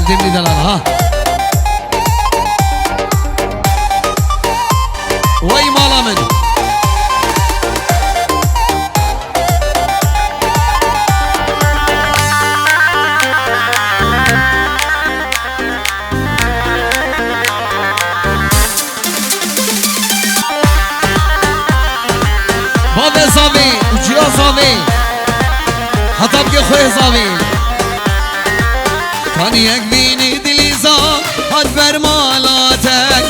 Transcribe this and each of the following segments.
قدم لي دلال ها. وي مالا من بابا زاوي وجيا زاوي حتى بقي خوي زاوي كان يكفيني دلي زا هاد برمالاتك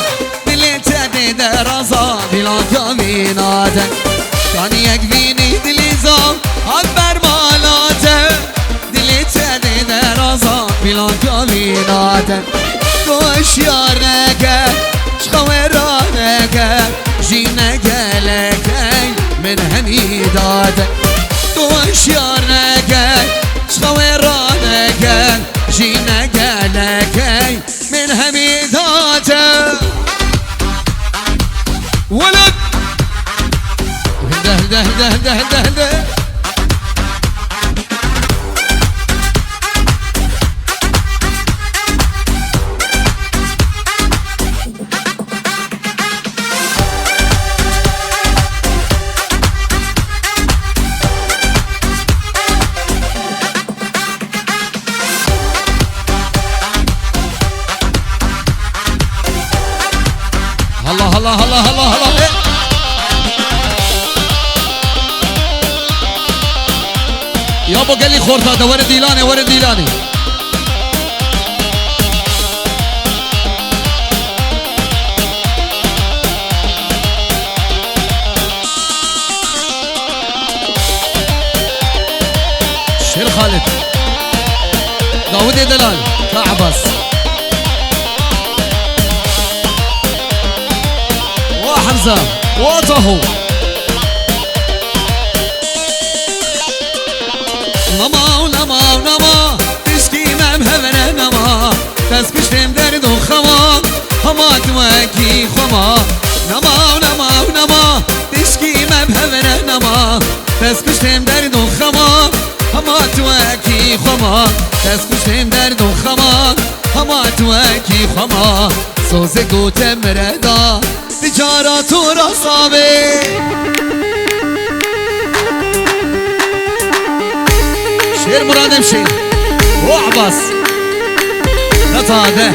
دلي تدي درازا بلا كميناتك كان يكفيني دلي زا هاد برمالاتك دلي تدي درازا بلا كميناتك دوش يارنك شخويرانك جينك لك من هنيداتك دوش يارنك شخويرانك جينك لك من هنيداتك ولد هده هده هده هده هده هده الله الله الله الله الله يابا قال لي خورتا ده ورد ديلاني ورد ديلاني شير خالد داود دلال كعبس وحمزة وطهو نما ونما ونما تشكي مهمنا نما تسكشتم درد وخما هما توكي خما نما ونما ونما تشكي مهمنا نما تسكشتم درد وخما هما توكي خما تسكشتم درد وخما هما توكي خما سوزي قوتم ردا تجارات ورصابي شير مراد امشي وعبس نطاده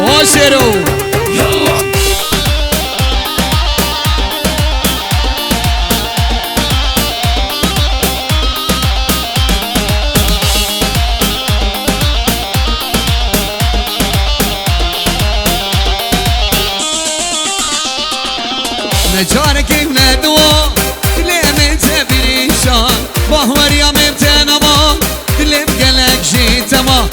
وشيرو نجارك وندوا اللي من تبريشان بهور يا ممتنما اللي بقلك جيتما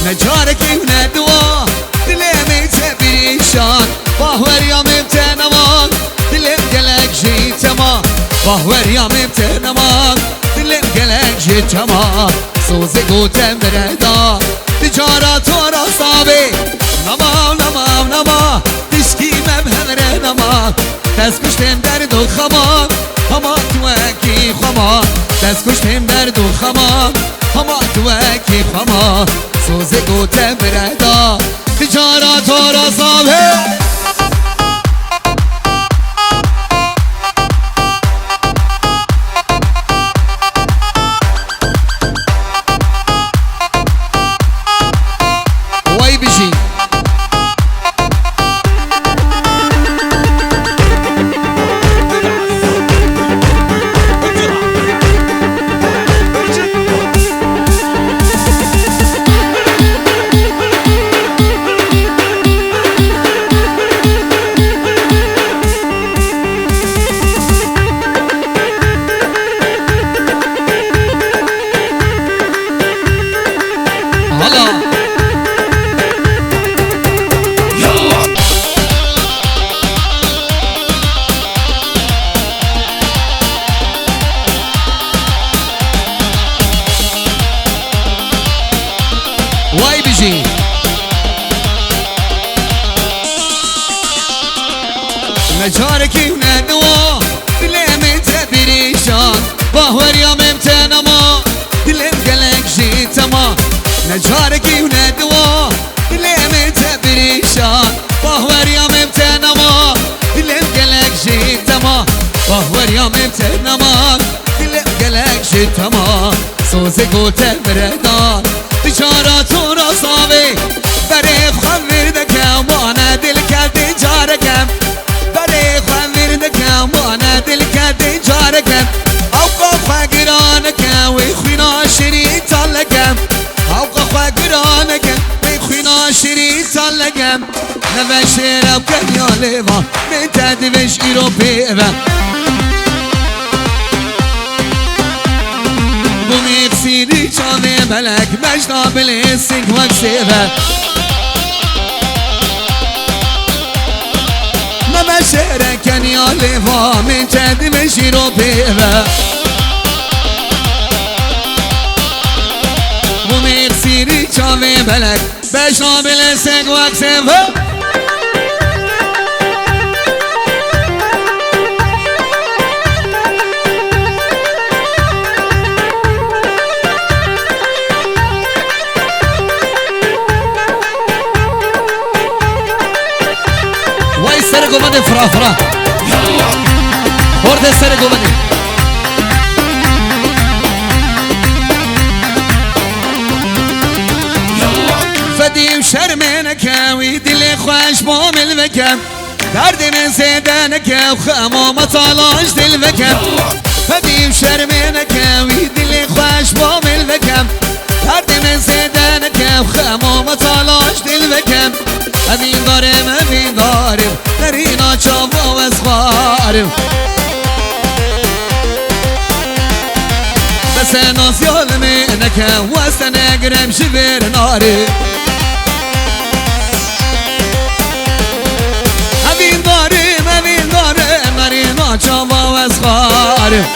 نجارك وندوا اللي من تبريشان بهور يا ممتنما اللي بقلك جيتما بهور يا ممتنما اللي بقلك جيتما سوزي قوتم بردا تجارات ورصابي نما نما نما تشكي مبهر نما تسكشتم درد و خما هما توکی خما تسکشتم درد و خما هما توکی خما سوزی گوتم بردا تجارت و رزابه وای بشی نجارکی ندوا دلم تبریشان باوریم امتنما دلم گلک جیتما نجارکی ندوا دلم تبریشان باوریم امتنما دلم گلک جیتما باوریم امتنما دلم گلک جیتما سوزه گوته بردار تجاراتو را صاوی برای خمیر دکم وانه دل کردی جارکم برای خمیر دکم وانه دل کردی جارکم اوقا خواگرانکم وی خوینا شری تالکم اوقا خواگرانکم وی خوینا شری تالکم نوشیرم کنیا لیوا من تدوش ایرو بیوم بومی بسیری چامه ملک مجنا بلی سنگ وکسیوه نمشیره کنیا لیوا من تدوش ایرو بیوه بومی بسیری چامه ملک مجنا بلی سنگ وکسیوه سر گومنه فرا فرا خورده سر گومنه فدیم شرمینکم وی دل خوش بامل بکم درد من زیدنکم خمام تالاش دل بکم فدیم شرمینکم وی دل خوش بامل بکم درد من زیدنکم خمام تالاش دل بکم امین دارم نرینا چاوا و اسخارم بس ناس یالمی نکم وست نگرم شبیر ناری امین دارم نرینا چاوا و اسخارم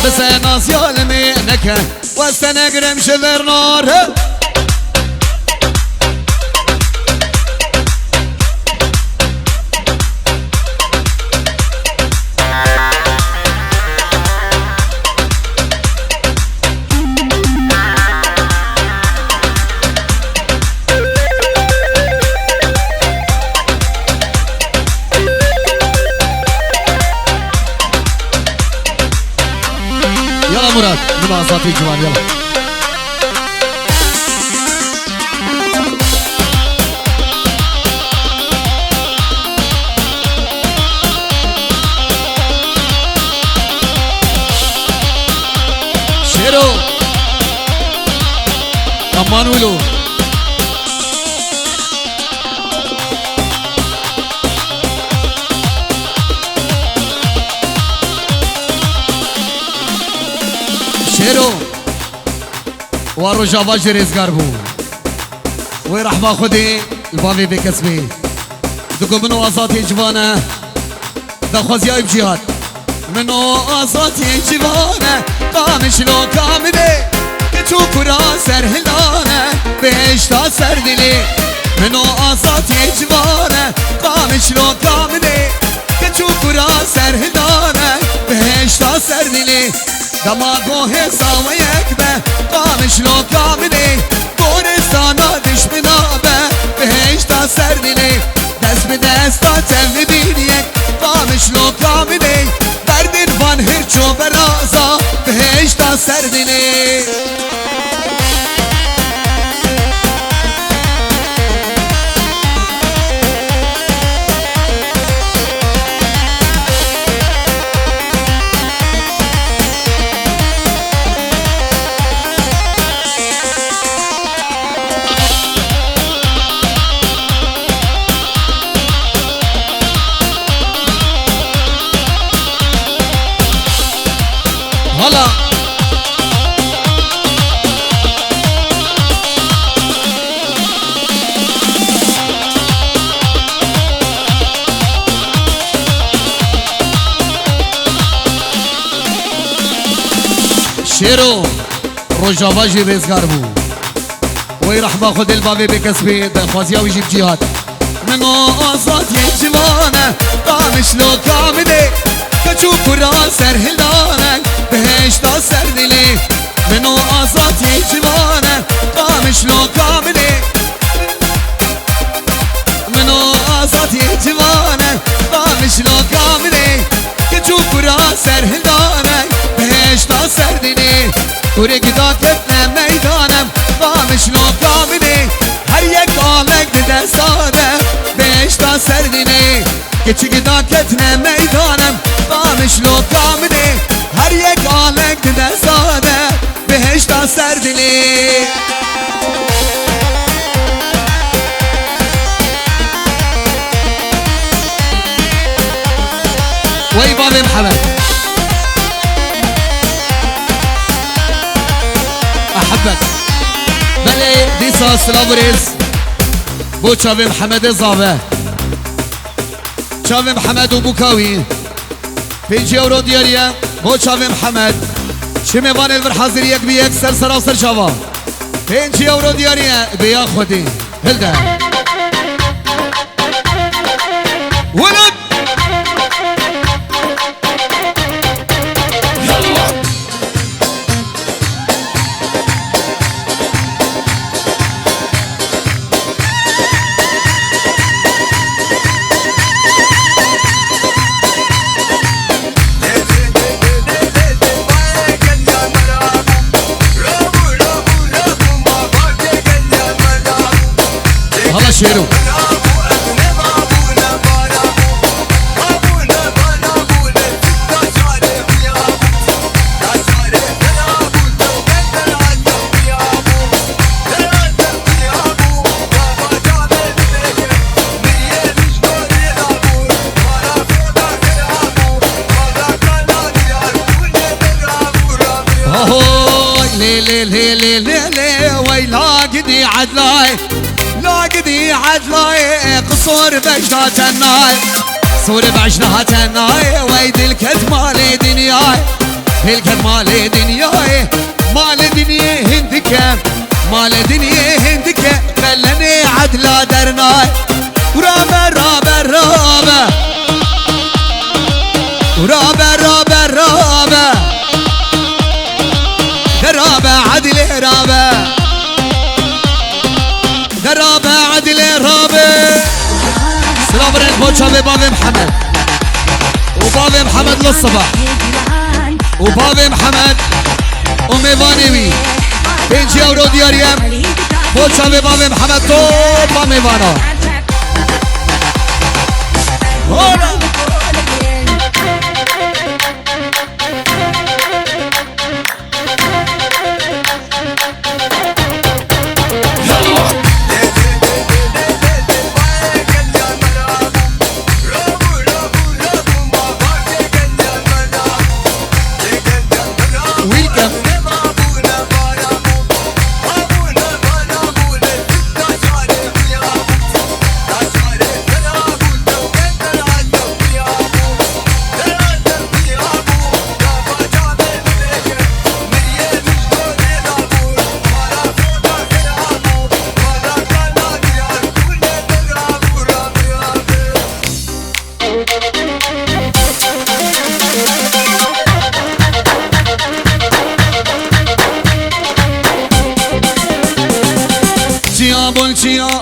بس ناس یالمی نکم وست نگرم شبیر ناری يلا مراد نبقى صافي جوان يلا شيرو أمان ولو شیرو و رجاوا جریزگار بو وی رحمه خودی البابی بکسبی دکو منو آزادی جوانه دخوازی های بجیاد منو آزادی جوانه قامش لو کامده که تو کرا سر هلانه بهشتا سر دلی منو آزادی جوانه قامش لو کامده که تو کرا سر هلانه بهشتا سر دلی دماغو حساوه یک به قامش لو کاملی گورستانا دشمنا به بهشتا سر دلی دست به دستا تم بینی قامش لو کاملی دردین وان هرچو برازا بهشتا سر دلی هلا شیرو روجاوا جی رزگار بو وی رحمه خود البابی بکسبی دخوازی او جیب جیهاد منو آزاد جوانه قامش لو کامده کچو کرا سر هلانه بهشتا سر دلی منو آزاد جوانه قامش لو کامده منو آزاد جوانه قامش لو کامده کچو کرا سر هلانه بهشتا سر دلی کوره گدا کتنه میدانم قامش لو کامده هر یک آلک ده ساده بهشتا سر دلی کچی گدا کتنه میدانم قامش لو کامده هر یک آلک ده ساده بهشتا سر دلی وی بابی محمد احبك بله دیسا سلابریز بو چاوی محمد زاوه چاوی محمد و بوکاوی 5 یورو دیاریه بو چاوی محمد چه میوان الور حاضر یک بی یک سر سراسر چاوا 5 یورو دیاریه بیا خودی هلده ولد شیرو لي لي لي لي لي ويلا قدي عدلاي لا قدي عدلاي قصور بجدة الناي صور بجدة الناي ويد الكد مالي دنياي الكد مالي دنياي مال دنيا هندك مال دنيا هندك خلني عدلا درناي ورابا رابا رابا ورابا رابا رابا رابا عدل رابا رابا عدل رابا سلام عليكم بوشا بابي محمد وبابي محمد للصباح وبابي محمد وميفانيوي 5 يورو دياريم بوشا بابي محمد توبا ميفانا هولا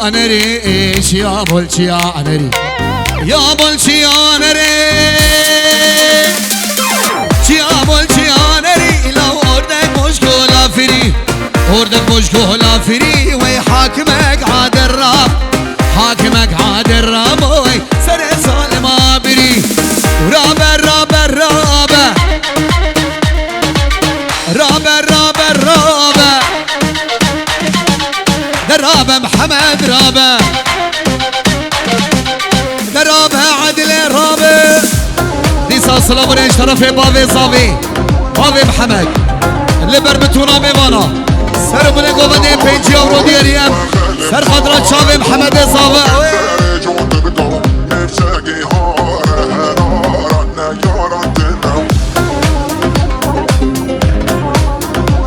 أنري يا بولشي يا أنري يا بولشي يا أنري يا بولشي يا أنري لو أردك مشكلة فري أردك مشكلة فري وي حاكمك عاد الراب حاكمك عاد الراب وي سر سالم أبري رابا رابا رابا رابا رابا رابا رابا محمد رابا رابا عدل رابا ديسا سلام عليك شرف بابي صافي بابي محمد اللي بربتونا ميوانا سر بني قوانين 5 يورو دياريم سر خضرات شافي محمد صافي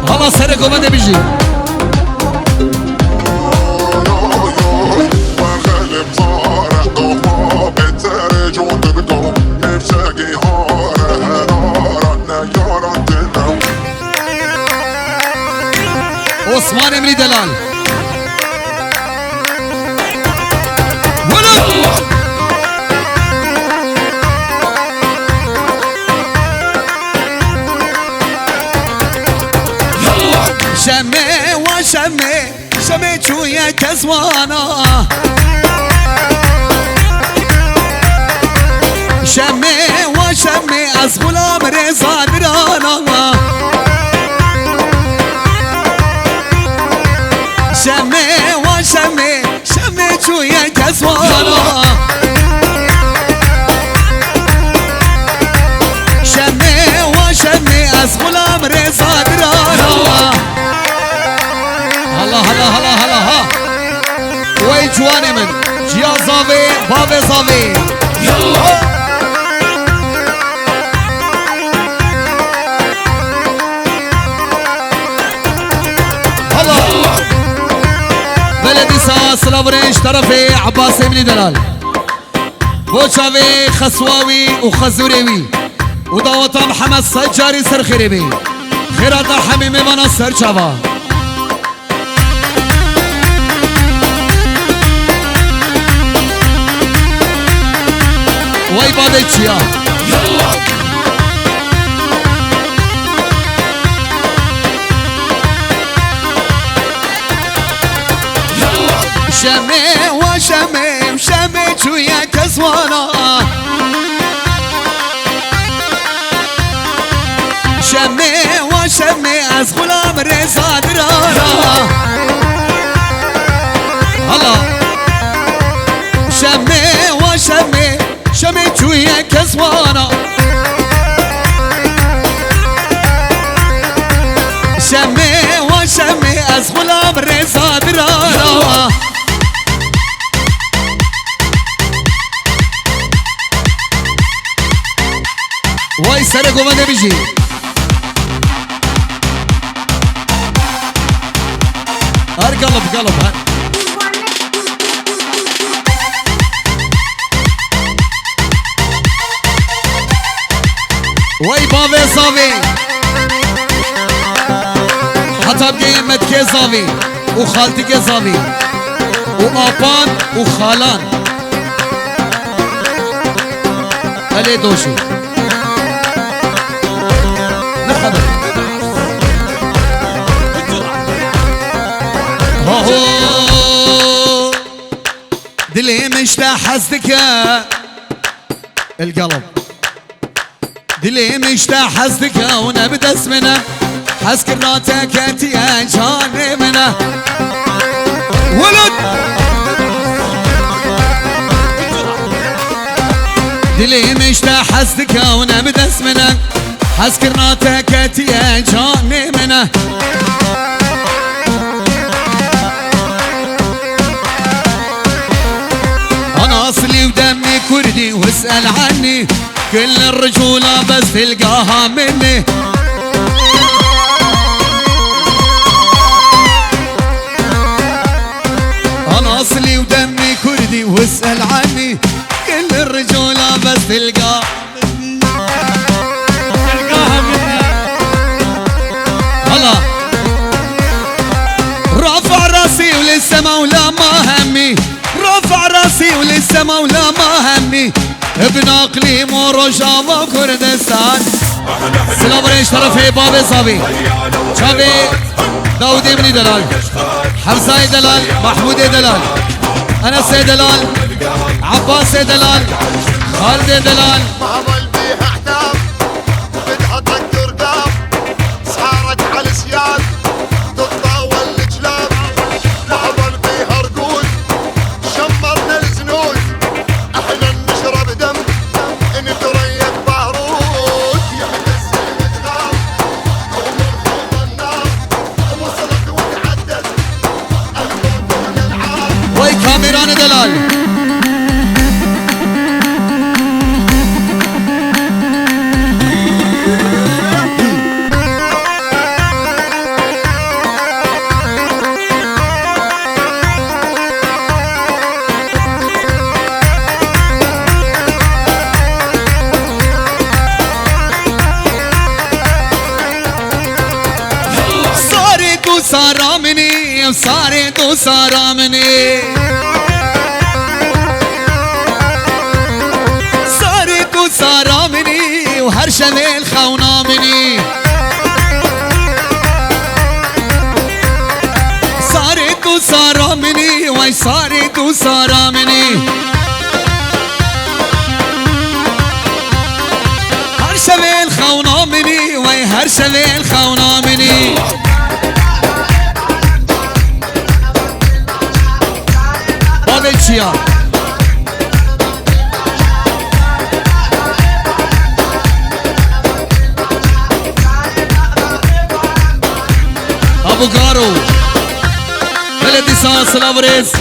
هلا سر قوانين بيجي صار امري دلال شمي وشمي شمي شوية كزوانا شمي وشمي از غلام رضا درانا شمي وشمي شمي شوية كزوانا شمي وشمي از غلام رضا درانا هلا هلا هلا هلا ها وي جواني من جيا زاوي بابي زاوي يلا بلدي ساس لابريش طرفي عباس ابن دلال بوشاوي خسواوي وخزوريوي ودعوة محمد سجاري سرخيري خيرات حميمي منا سرچاوا وای بابا چیا شمي وشمي وشمي شوية كزوانا شمي وشمي از غلام رضا درانا هلا شمي وشمي شمي شوية كزوانا شمي وشمي از غلام رضا درانا وای سر گوانده بیجی هر قلب هر وای بابا زاوی حتی بگه امت که زاوی و خالتی که زاوی و آپان و خالان علی دوشی نخبر هاهو دلي مشتاح حسدك القلب دلي مشتاح حسدك ونبت اسمنا حس كراتك انتي جاني منه ولد دلي مشتاح حسدك ونبت اسمنا حس كراتك انتي جاني منه انا اصلي ودمي كردي واسأل عني كل الرجولة بس تلقاها مني انا اصلي ودمي كردي واسأل عني كل الرجولة بس تلقاها مني هلا رافع راسي ولسه مولا ما همي رافع راسي ولسه مولا ما همي ابن اقليم ورجاوة وكردستان سلام ريش طرفي بابي صابي شافي داودي بن دلال حمزة دلال محمود دلال انس دلال عباس دلال خالد دلال مهضل بيها احداث بدحتك ترقاب صارت على السياد تتطاول الجلاب مهضل بيها رقود شمرنا الزنود احنا نشرب دم نتريق بارود يا مدسين تغاب ومرفوض النار وصلت وتعدت الموت والالعاب وي كاميران دلال سارا مني وصارت وصار مني صارت وصار مني وهرشم الخونا مني صارت وصار مني وي صارت وصار مني هرشم الخونا مني وي هرشم الخونا مني بابتشيا ابو قارو بلدي ساس الابرز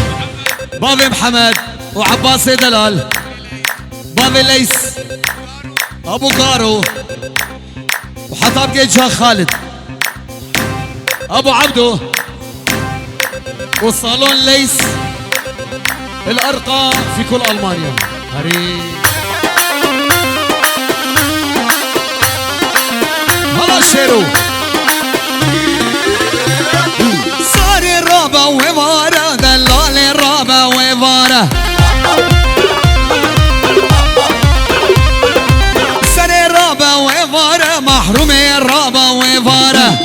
بابي محمد وعباس دلال بابي ليس ابو قارو وحطاب جيجها خالد ابو عبدو والصالون ليس الارقى في كل المانيا هري هلا شيرو صار الرابع وفاره دلال الرابع وفاره صار الرابع وفاره محروم الرابع وفاره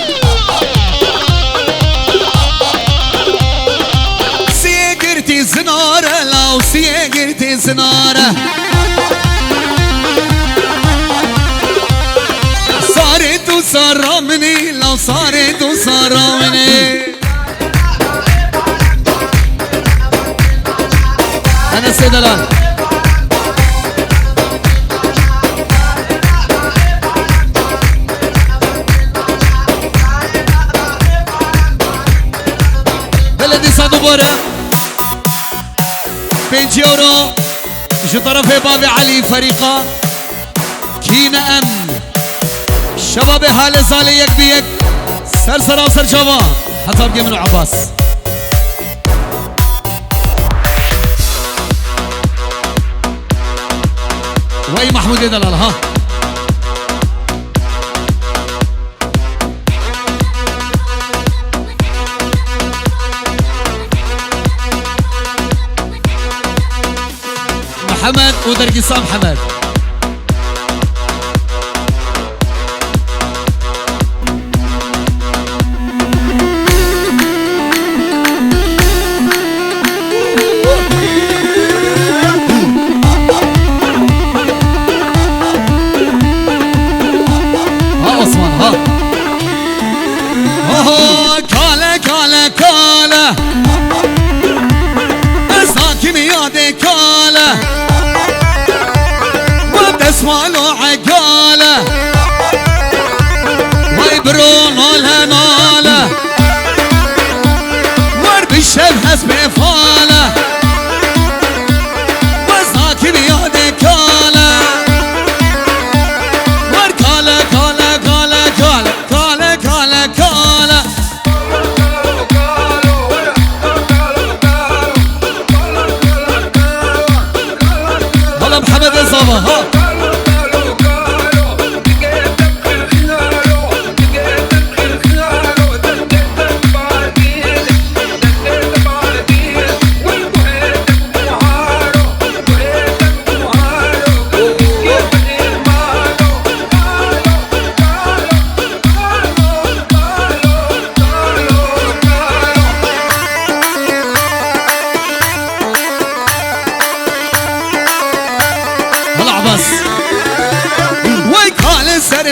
سيقرتي زناره لو سيقرتي زناره صارت وصار مني لو صارت وصار مني انا سيد الان بلدي صادو بورا 5 يورو جو طرفي بابي علي فريقه كينا امن شباب حال زالي يك بيك سرسرة وسر جوان حتى ابقي منو عباس وي محمود دلال ها محمد ودرقصان محمد اسمعوا عقاله ويبرون الهماله ورب الشبهس بفاله وزاك بيادي كاله وركاله كاله كاله كاله كاله كاله كاله هلا محمد الصبا ها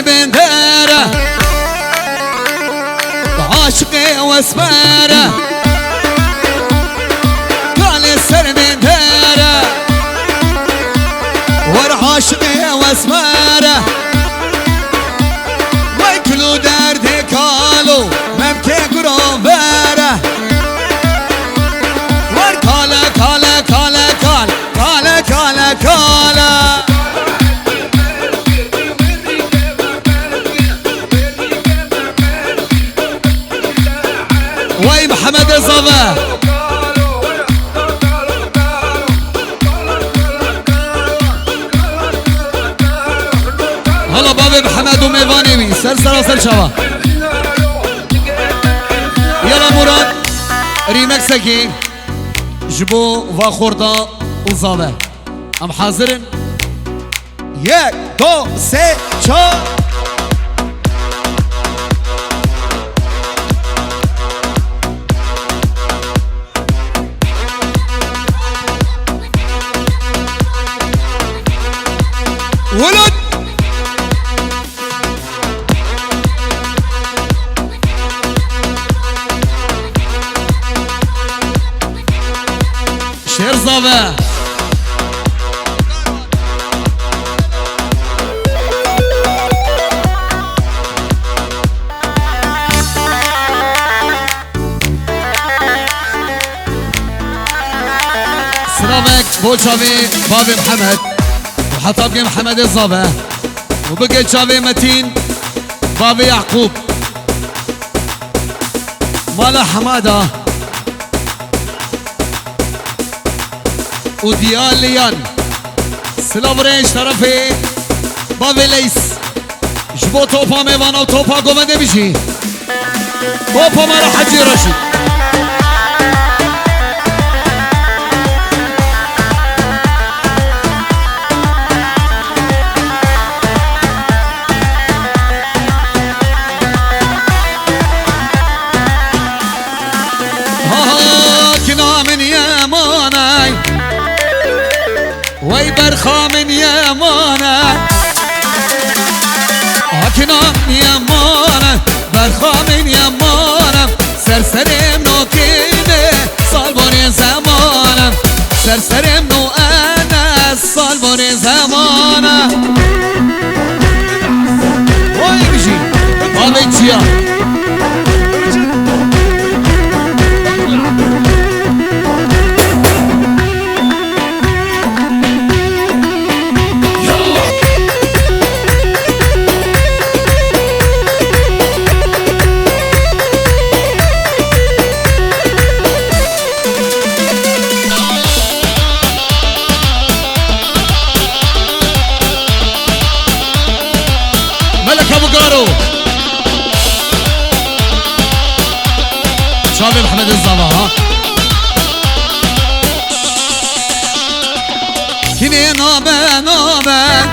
بنداره عاشقي واسماره قال السر بنداره ورعاشقي واسماره ويكلو دردي كالو ممكي قروفاره وركاله كاله كاله كاله كاله كاله كاله وي محمد الصبا هلا بابي محمد وميفاني سر سر وسر شوا يلا مراد ريمكسكي جبو وخوردا وزابه ام حاضرن 1 2 3 4 ولد شير زابه سلامك بوشافي بابي محمد وحطابي محمد الزابه وبقى شافي متين بابي يعقوب مالا حماده وديال ليان سلافريش طرفي بابي ليس جبو توبا ميوانا وتوبا قومنده بيجي توبا مالا حجي رشيد ويبرخا من يمانا هكنا يمانا برخا من يمانا سرسرم نو كينه سالبوني زمانا سرسرم نو انا سالبوني زمانا وي بيجي بابي جيا شافي محمد الزابه ها كني نابه نابه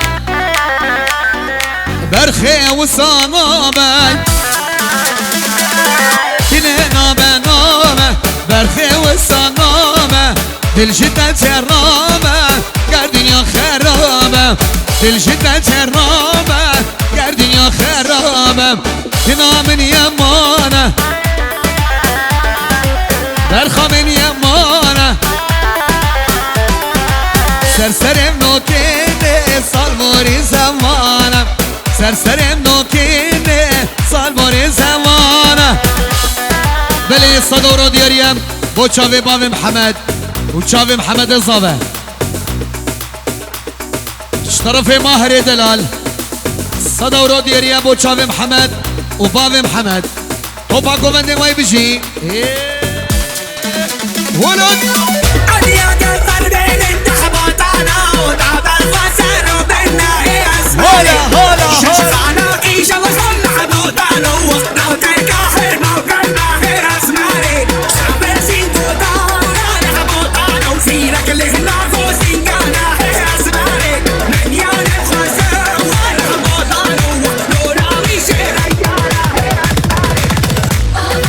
برخي وصانابه كني نابه نابه برخي وصانابه دل جدا شرابه قردين يا خرابه دل جدا شرابه قردين يا خرابه كنا من يمانه برخا من يمانه سرسرم نوكينه سالموري زمانه سرسرم نوكينه سالموري زمانه بلي صدورو دياريم بو چاوي بابي محمد و چاوي محمد الزابه طرفي ماهر دلال صدورو دياريم بو چاوي محمد و بابي محمد توبا قومنده ماي بجي ولد أديك القلبين انت حبطانا وتعب الخسر وبيننا هي اسمالي شجعنا إيشا وصلنا حبطانا وقنا وتركاحر موقعنا غير اسمالي شعب سينتوطانا حبطانا وفيلك اللي خلافو سينقانا هي اسمالي مليون الخسر وانا حبطانا وقنا ويشي ريانا هي اسمالي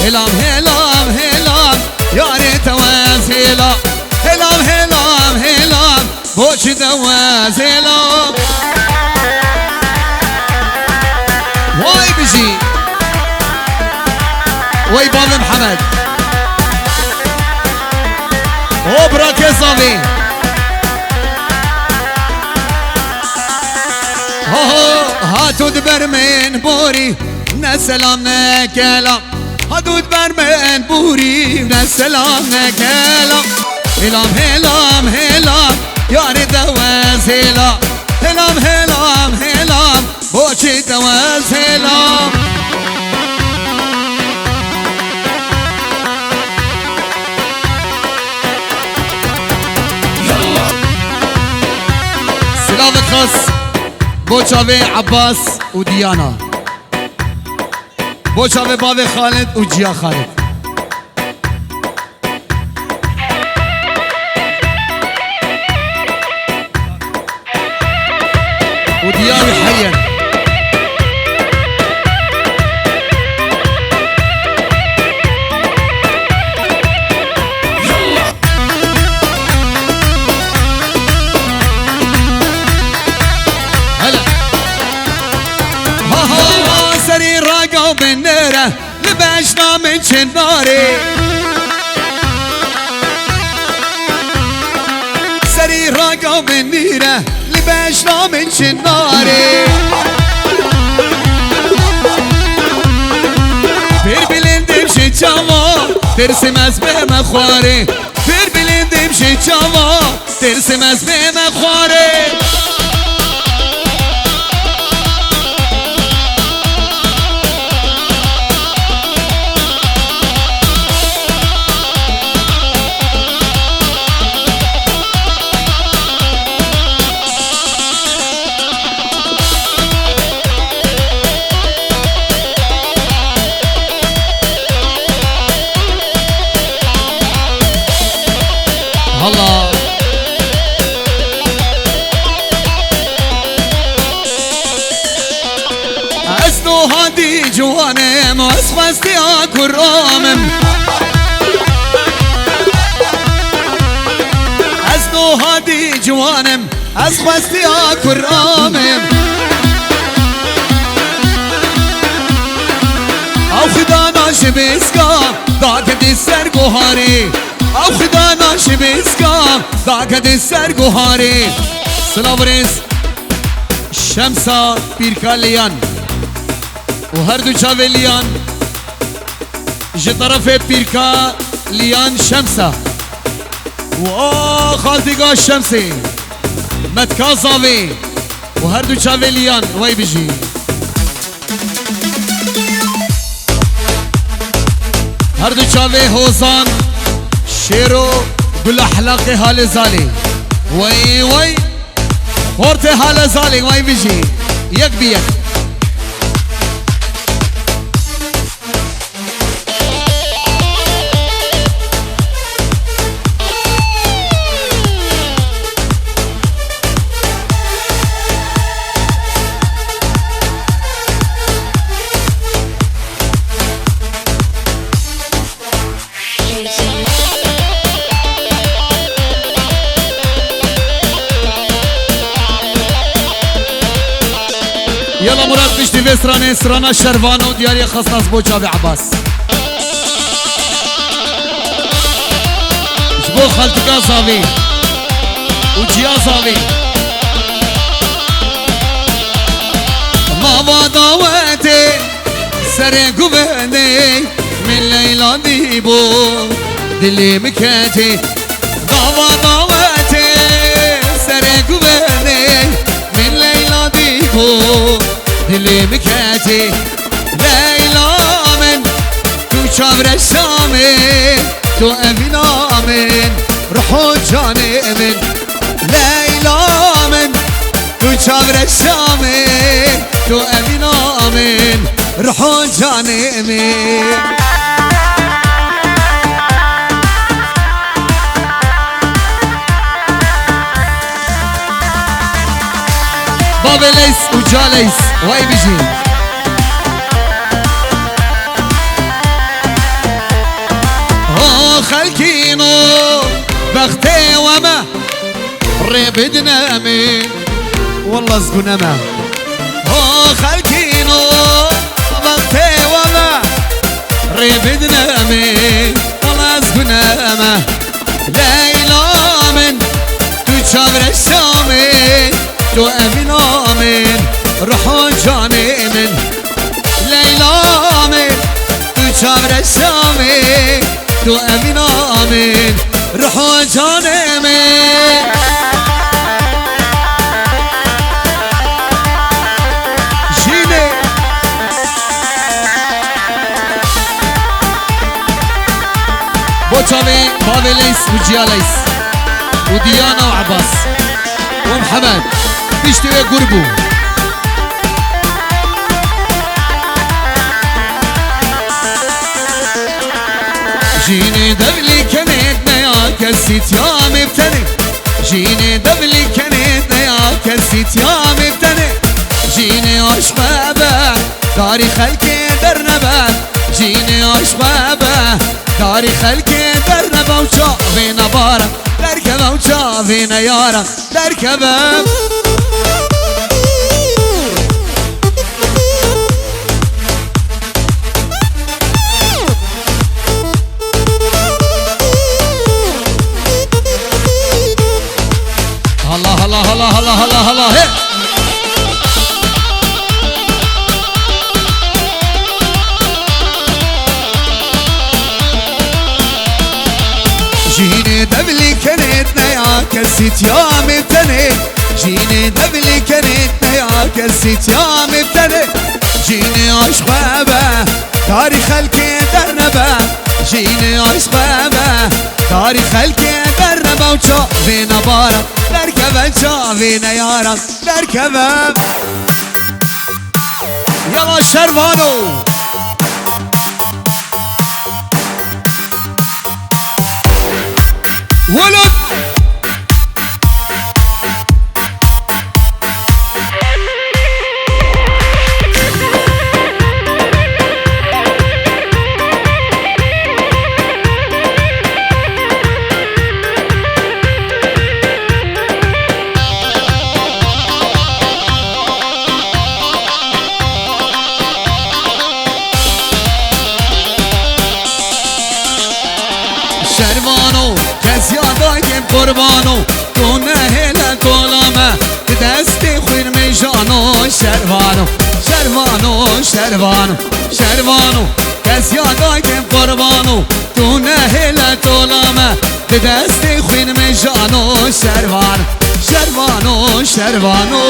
هلام هلام هلام ياري تواز هلام هلام هلام هلام بوش دواز هلام واي بجي واي بابا محمد وبراك يا صافي هاتو دبر من بوري نسلام نكلام هاتو دبر من بوري نسلام نكلام هلام هلام هلام ياري دواز هلام هلام هلام هلام بوشي دواز هلام سلامك خاص بوشافي عباس وديانا بوشافي بابي خالد وجيا خالد وديانا حيا بالنيرة لبشنا من شناري سري راقة بالنيرة لبشنا من شناري بير بلند بشي جاوا ترسم از بمخواري بير بلند بشي جاوا ترسم از بمخواري الله أسنو هادي جوانم واسفستي أكرامم أسنو هادي جوانم اسفستي أكرامم أو خدانا شبسكا داك دي سرقوهاري او خدا ناشبیسکا داکد سرگوهاری سلاورز شمسا پیرکا لیان و هر دو چاوه لیان جه طرف پیرکا لیان شمسا و خالتیگا شمسی متکا زاوی و هر دو چاوه لیان وی بجی هر دو چاوه حوزان شیرو گل احلاق حال زالی وای وای خورت حال زالی وای بجی یک بی یک يلا مراد بشتي في سرانا شرفانو دياري خصناص بوچا بعباس جبو خالتكا صافي وجيا صافي ماما دعوتي سرقو بني من ليلى ديبو دلي مكاتي ماما دعوتي سرقو بني من ليلى ديبو دلی مکتی لیلا من تو چاور شامه تو امینا من روح جان من لیلا من تو چاور شامه تو امینا من روح جان من بابا ليس وجا ليس واي بيجي امين والله زقون امان خلقينو بغتي وما ريبدنا امين والله زقنا امان ليلى من تجابر الشامين تو امين امين روحو جاني من ليلى من تجابر الشامين تو امين امين روحو جاني من بوتشامي بابي ليس وجيا ليس وديانا وعباس ومحمد بيشتوي قربو جيني دبلي كنتنا يا كسيت يا مبتني جيني دبلي كنتنا يا كسيت يا مبتني جيني عشبابه داري خلقي درنبه جيني عشبابه داري خلقي درنبه وشافينا بارا دركبه وشافينا يارا دركبه الله الله الله الله الله الله هي جيني دبلي كنتنا يا كسيت يا مبتني جيني دبلي كنتنا يا كسيت يا مبتني جيني عشبابه داري خلقي درنبه جيني عشبابه داري خلقي درنبه وشافينا بارا دركبه شافينا يارا دركبه يلا شرفانو ولد شرمانو کسی آدایم قربانو تو نهل کلامه دستی خویر می جانو شروانو شروانو شروانو شروانو کسی آدایم قربانو تو نهل کلامه دستی خویر می جانو شروانو شروانو شروانو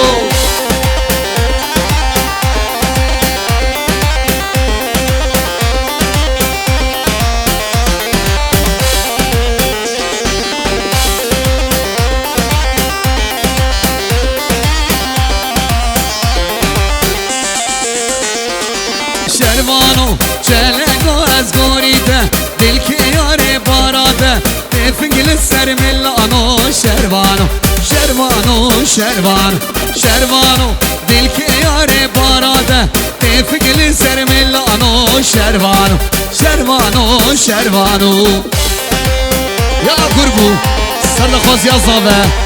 شروانو چلگو از گوریده دل که یاره باراده تفنگل سر ملانو شروانو شروانو شروانو شروانو دل که یاره باراده تفنگل سر ملانو شروانو شروانو شروانو یا قربو سر خوز یا زابه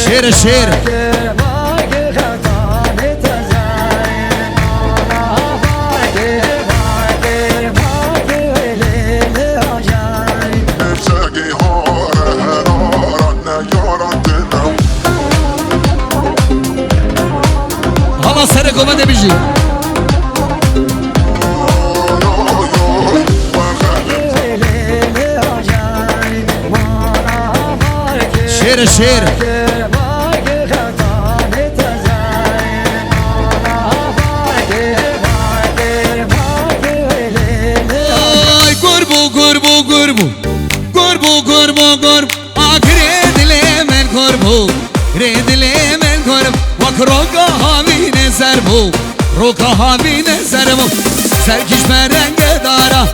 شیر شیر حالا سر گمده بیجی شیر شیر روکا هاوی نظرمو سرکش برنگ دارا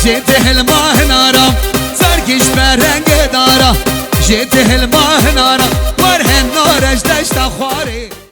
جت هلماه نارا سرکش برنگ دارا جت هلماه نارا ور هن نارش دشت خواره